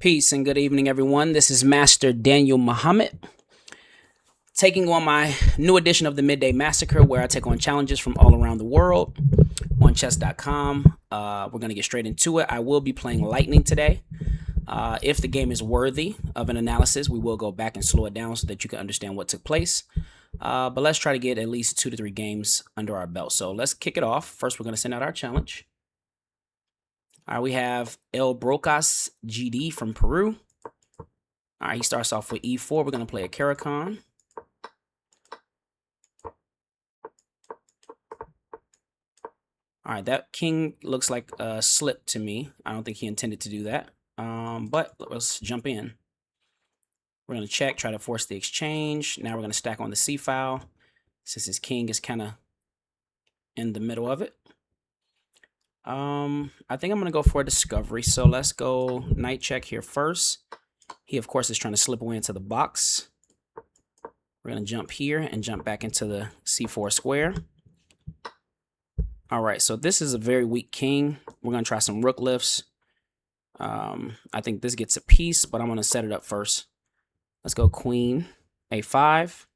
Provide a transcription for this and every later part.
Peace and good evening, everyone. This is Master Daniel Muhammad, taking on my new edition of the Midday Massacre, where I take on challenges from all around the world on chess.com. We're going to get straight into it. I will be playing Lightning today. If the game is worthy of an analysis, we will go back and slow it down so that you can understand what took place. But let's try to get at least 2 to 3 games under our belt. So let's kick it off. First, we're going to send out our challenge. All right, we have El Brocas GD from Peru. All right, he starts off with E4. We're going to play a Caracan. All right, that king looks like a slip to me. I don't think he intended to do that. But let's jump in. We're going to check, try to force the exchange. Now we're going to stack on the C file since his king is kind of in the middle of it. I think I'm going to go for a discovery. So let's go knight check here first. He, of course, is trying to slip away into the box. We're going to jump here and jump back into the C4 square. All right, so this is a very weak king. We're going to try some rook lifts. I think this gets a piece, but I'm going to set it up first. Let's go queen A5.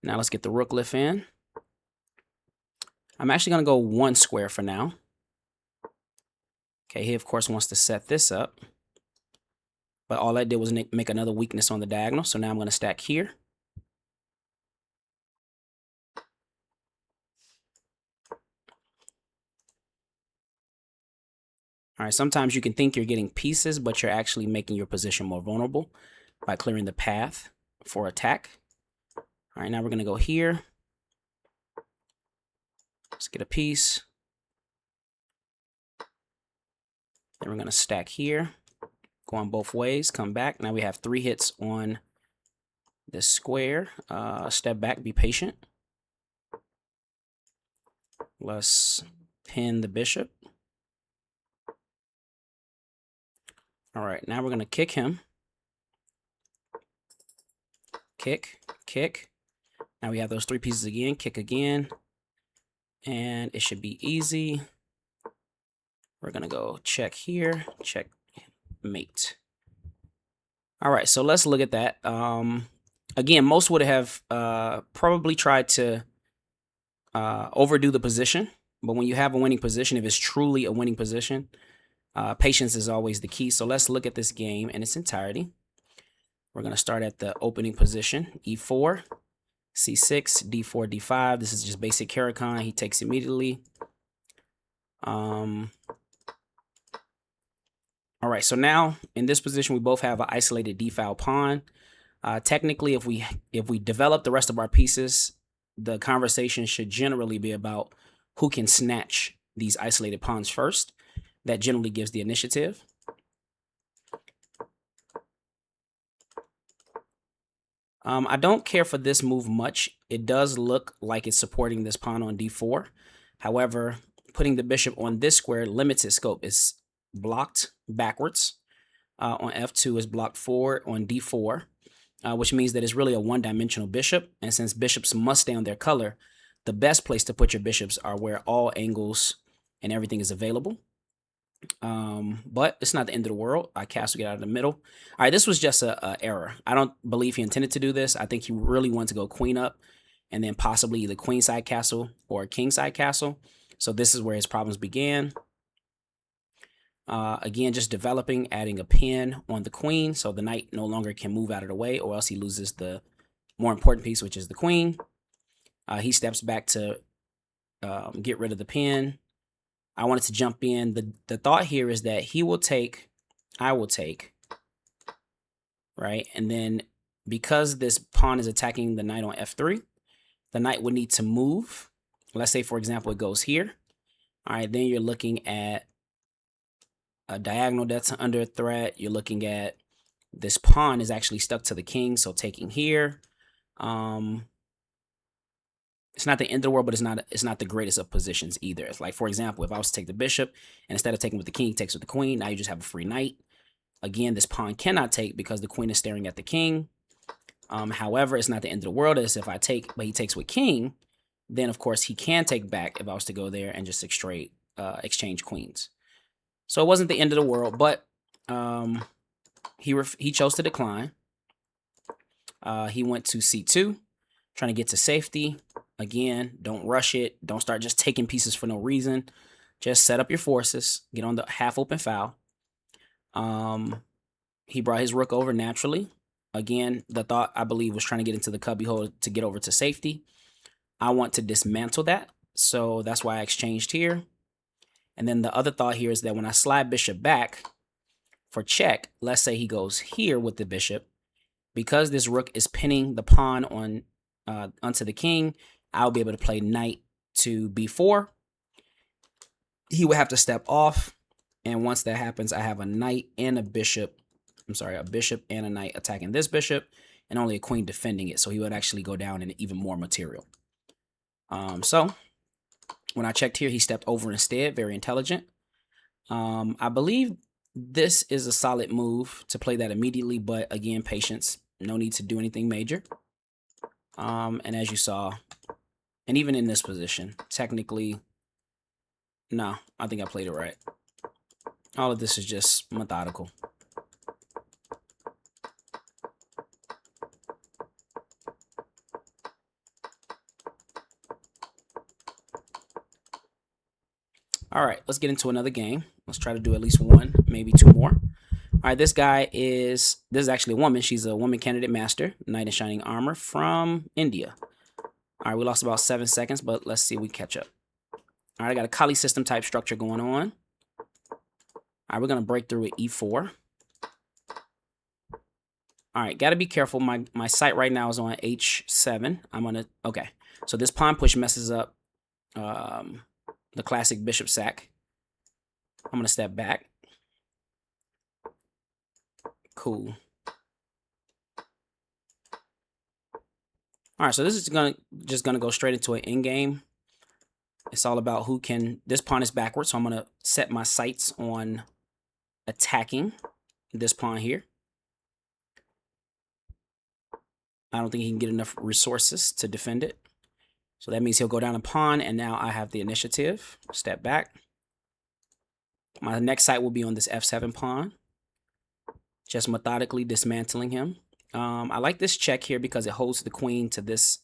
Now let's get the rook lift in. I'm actually going to go 1 square for now. Okay, he, of course, wants to set this up. But all I did was make another weakness on the diagonal. So now I'm going to stack here. All right, sometimes you can think you're getting pieces, but you're actually making your position more vulnerable by clearing the path for attack. All right, now we're going to go here. Let's get a piece. Then we're going to stack here. Go on both ways, come back. Now we have 3 hits on this square. Step back, be patient. Let's pin the bishop. All right, now we're going to kick him. Kick, kick. Now we have those 3 pieces again, kick again. And it should be easy. We're going to go check here, check mate. All right, so let's look at that. Again, most would have probably tried to overdo the position. But when you have a winning position, if it's truly a winning position, patience is always the key. So let's look at this game in its entirety. We're going to start at the opening position, E4. C6, D4, D5. This is just basic Caracan. He takes immediately. All right, so now in this position, we both have an isolated D-file pawn. Technically, if we develop the rest of our pieces, the conversation should generally be about who can snatch these isolated pawns first. That generally gives the initiative. I don't care for this move much. It does look like it's supporting this pawn on D4. However, putting the bishop on this square limits its scope. It's blocked backwards. On F2 is blocked forward on D4, which means that it's really a one-dimensional bishop. And since bishops must stay on their color, the best place to put your bishops are where all angles and everything is available. But it's not the end of the world. I castle, get out of the middle. All right, this was just a error. I don't believe he intended to do this. I think he really wanted to go queen up and then possibly either queen side castle or king side castle. So this is where his problems began. Again, just developing, adding a pin on the queen so the knight no longer can move out of the way, or else he loses the more important piece, which is the queen. He steps back to get rid of the pin. I wanted to jump in. The thought here is that he will take, I will take, right? And then because this pawn is attacking the knight on F3, the knight would need to move. Let's say, for example, it goes here. All right, then you're looking at a diagonal that's under threat. You're looking at this pawn is actually stuck to the king, so taking here. It's not the end of the world, but it's not the greatest of positions either. It's like, for example, if I was to take the bishop, and instead of taking with the king, he takes with the queen, now you just have a free knight. Again, this pawn cannot take because the queen is staring at the king. However, it's not the end of the world. As if I take, but he takes with king, then of course he can take back if I was to go there and just exchange queens. So it wasn't the end of the world, but He chose to decline. He went to c2, trying to get to safety. Again, don't rush it. Don't start just taking pieces for no reason. Just set up your forces. Get on the half open file. He brought his rook over naturally. Again, the thought, I believe, was trying to get into the cubby hole to get over to safety. I want to dismantle that, so that's why I exchanged here. And then the other thought here is that when I slide bishop back for check, let's say he goes here with the bishop, because this rook is pinning the pawn on onto the king, I'll be able to play knight to b4. He would have to step off, and once that happens, I have a knight and a bishop. I'm sorry, a bishop and a knight attacking this bishop, and only a queen defending it. So he would actually go down in even more material. So when I checked here, he stepped over instead. Very intelligent. I believe this is a solid move to play that immediately, but again, patience. No need to do anything major. And as you saw, and even in this position, technically, no, I think I played it right. All of this is just methodical. All right, let's get into another game. Let's try to do at least one, maybe two more. All right, this is actually a woman. She's a woman candidate master, knight in shining armor from India. All right, we lost about 7 seconds, but let's see if we catch up. All right, I got a Kali system type structure going on. All right, we're going to break through with e4. All right, got to be careful. My sight right now is on h7. I'm going to, okay. So this pawn push messes up the classic bishop sack. I'm going to step back. Cool. All right, so this is just gonna go straight into an endgame. It's all about who can. This pawn is backwards, so I'm gonna set my sights on attacking this pawn here. I don't think he can get enough resources to defend it, so that means he'll go down a pawn, and now I have the initiative. Step back. My next sight will be on this f7 pawn, just methodically dismantling him. I like this check here because it holds the queen to this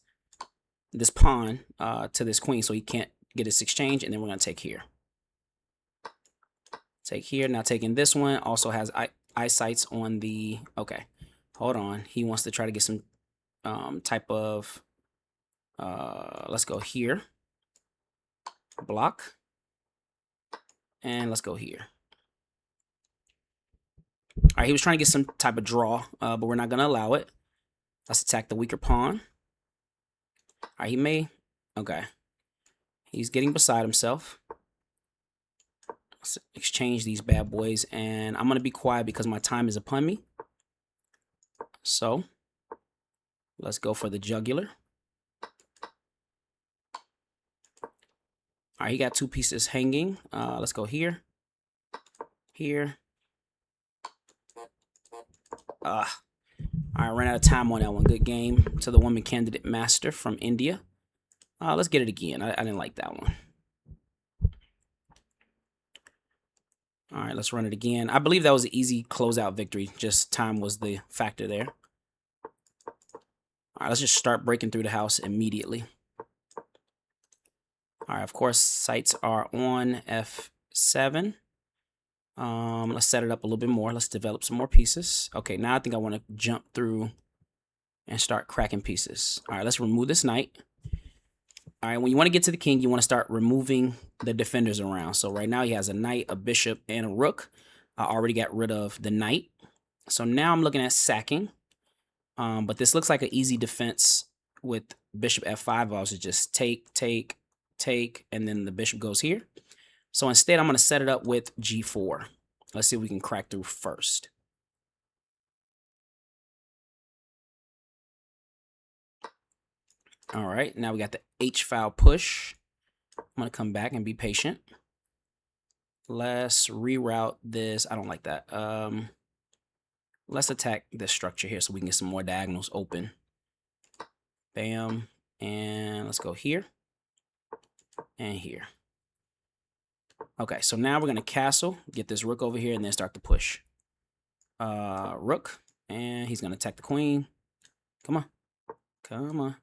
pawn to this queen, so he can't get this exchange. And then we're gonna take here. Take here. Now taking this one also has eyesights on the. Okay, hold on. He wants to try to get some type of. Let's go here. Block. And let's go here. All right, he was trying to get some type of draw, but we're not going to allow it. Let's attack the weaker pawn. All right, he may. Okay. He's getting beside himself. Let's exchange these bad boys, and I'm going to be quiet because my time is upon me. So, let's go for the jugular. All right, he got two pieces hanging. Let's go here. Here. All right, ran out of time on that one. Good game to the woman candidate master from India. Let's get it again. I didn't like that one. All right, let's run it again. I believe that was an easy closeout victory. Just time was the factor there. All right, let's just start breaking through the house immediately. All right, of course, sights are on f7. Let's set it up a little bit more. Let's develop some more pieces. Okay, now I think I want to jump through and start cracking pieces. All right, let's remove this knight. All right, when you want to get to the king, you want to start removing the defenders around. So right now he has a knight, a bishop, and a rook. I already got rid of the knight. So now I'm looking at sacking. But this looks like an easy defense with bishop f5. I was just take, and then the bishop goes here. So instead, I'm going to set it up with g4. Let's see if we can crack through first. All right, now we got the h-file push. I'm going to come back and be patient. Let's reroute this. I don't like that. Let's attack this structure here so we can get some more diagonals open. Bam. And let's go here and here. Okay, so now we're going to castle, get this rook over here, and then start the push. rook, and he's gonna attack the queen. Come on, come on.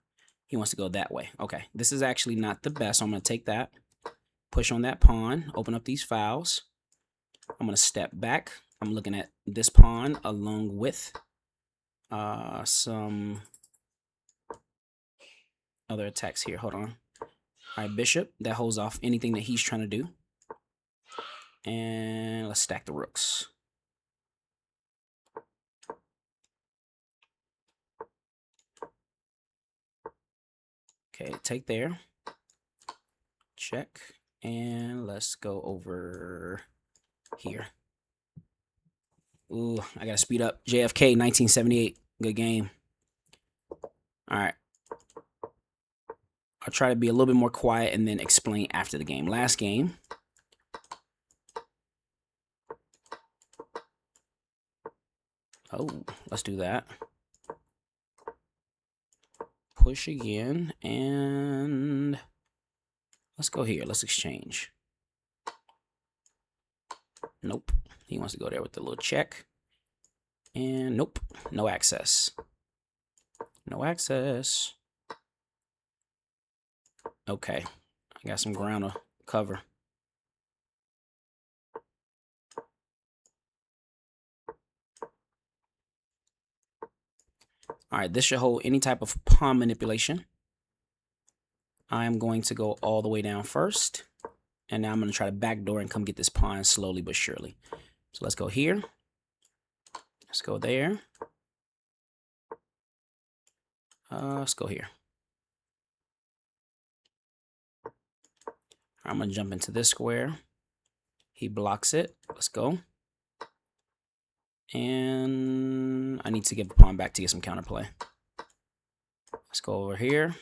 He wants to go that way. Okay, this is actually not the best, so I'm gonna take that, push on that pawn, open up these files. I'm gonna step back. I'm looking at this pawn along with some other attacks here. Hold on. All right, bishop. That holds off anything that he's trying to do. And let's stack the rooks. Okay, take there. Check. And let's go over here. Ooh, I gotta speed up. JFK 1978. Good game. All right. I'll try to be a little bit more quiet and then explain after the game. Last game. Oh, let's do that. Push again, and let's go here. Let's exchange. Nope. He wants to go there with the little check. And nope. No access. No access. Okay. I got some ground to cover. All right, this should hold any type of pawn manipulation. I'm going to go all the way down first. And now I'm going to try to backdoor and come get this pawn slowly but surely. So let's go here. Let's go there. Let's go here. I'm going to jump into this square. He blocks it. Let's go. And I need to give the pawn back to get some counterplay. Let's go over here.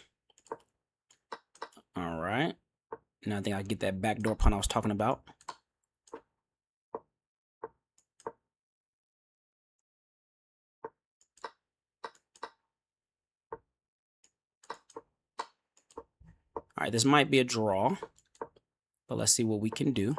All right. Now I think I get that backdoor pawn I was talking about. All right, this might be a draw, but let's see what we can do.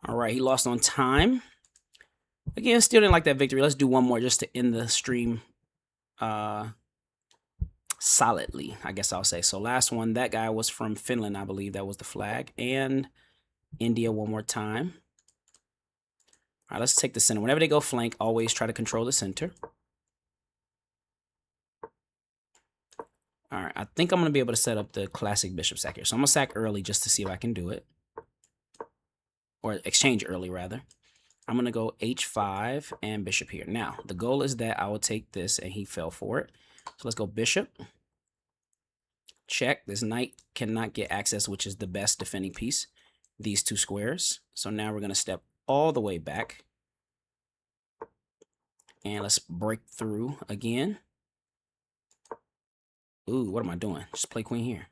All right, he lost on time. Again, still didn't like that victory. Let's do one more just to end the stream solidly, I guess I'll say. So last one, that guy was from Finland, I believe. That was the flag. And India one more time. All right, let's take the center. Whenever they go flank, always try to control the center. All right, I think I'm going to be able to set up the classic bishop sack here. So I'm going to sack early just to see if I can do it. Or exchange early, rather. I'm going to go h5 and bishop here. Now, the goal is that I will take this, and he fell for it. So let's go bishop. Check. This knight cannot get access, which is the best defending piece. These two squares. So now we're going to step all the way back. And let's break through again. Ooh, what am I doing? Just play queen here.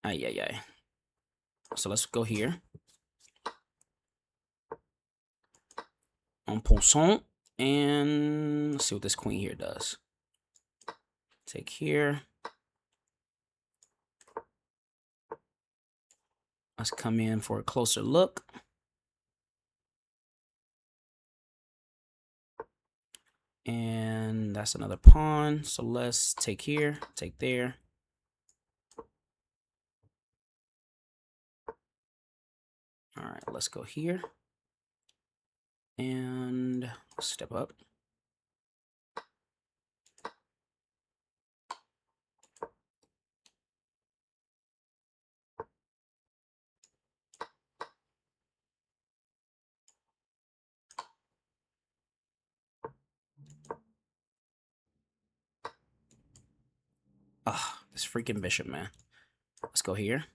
Ay, ay, ay. So let's go here. En passant. And let's see what this queen here does. Take here. Let's come in for a closer look. And that's another pawn. So let's take here, take there. All right, let's go here. And step up. Ah, this freaking bishop, man. Let's go here.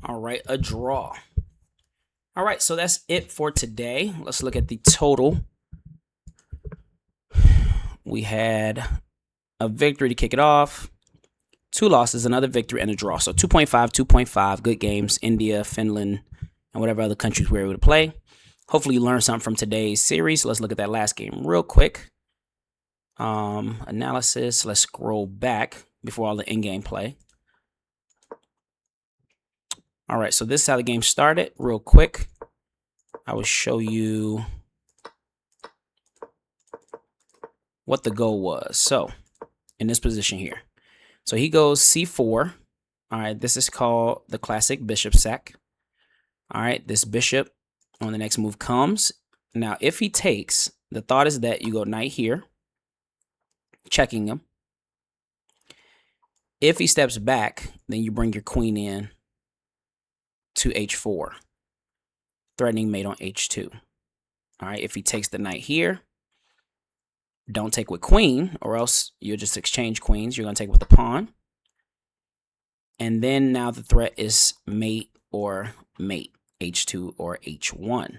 All right, a draw. All right, so that's it for today. Let's look at the total. We had a victory to kick it off, 2 losses, another victory, and a draw. So 2.5, 2.5, good games. India, Finland, and whatever other countries we were able to play. Hopefully you learned something from today's series. Let's look at that last game real quick. Analysis. Let's scroll back before all the in-game play. All right, so this is how the game started. Real quick, I will show you what the goal was. So in this position here, so he goes c4. All right, this is called the classic bishop sack. All right, this bishop on the next move comes. Now, if he takes, the thought is that you go knight here, checking him. If he steps back, then you bring your queen in to h4, threatening mate on h2. All right, if he takes the knight here, don't take with queen, or else you'll just exchange queens. You're going to take with the pawn. And then now the threat is mate or mate, h2 or h1.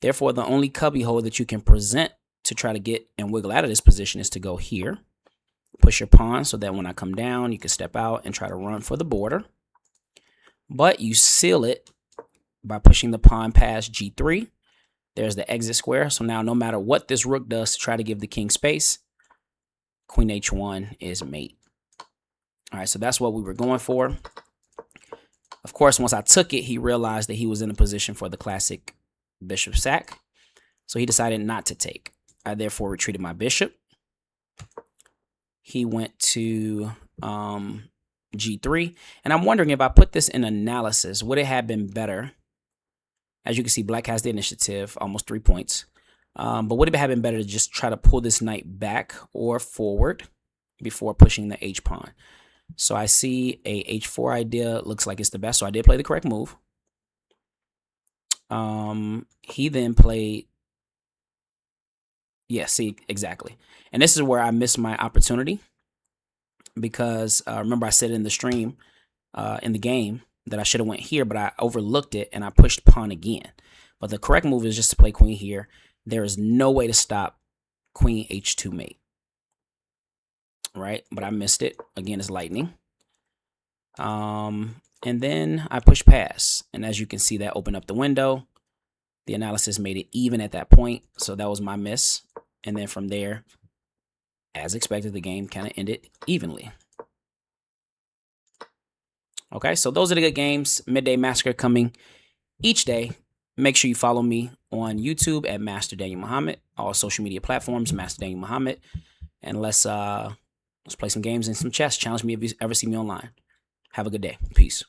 Therefore, the only cubby hole that you can present to try to get and wiggle out of this position is to go here. Push your pawn so that when I come down, you can step out and try to run for the border. But you seal it by pushing the pawn past g3. There's the exit square. So now no matter what this rook does to try to give the king space, queen h1 is mate. All right, so that's what we were going for. Of course, once I took it, he realized that he was in a position for the classic bishop sack. So he decided not to take. I therefore retreated my bishop. He went to g3. And I'm wondering, if I put this in analysis, would it have been better? As you can see, black has the initiative, almost 3 points. But would it have been better to just try to pull this knight back or forward before pushing the h-pawn? So I see a h4 idea. Looks like it's the best. So I did play the correct move. He then played... Yeah, see, exactly. And this is where I missed my opportunity. Because remember I said in the stream, in the game, that I should have went here, but I overlooked it and I pushed pawn again. But the correct move is just to play queen here. There is no way to stop queen h2 mate. Right? But I missed it. Again, it's lightning. And then I pushed pass. And as you can see, that opened up the window. The analysis made it even at that point. So that was my miss. And then from there, as expected, the game kind of ended evenly. Okay, so those are the good games. Midday Massacre coming each day. Make sure you follow me on YouTube at Master Daniel Muhammad. All social media platforms, Master Daniel Muhammad. And let's play some games and some chess. Challenge me if you ever see me online. Have a good day. Peace.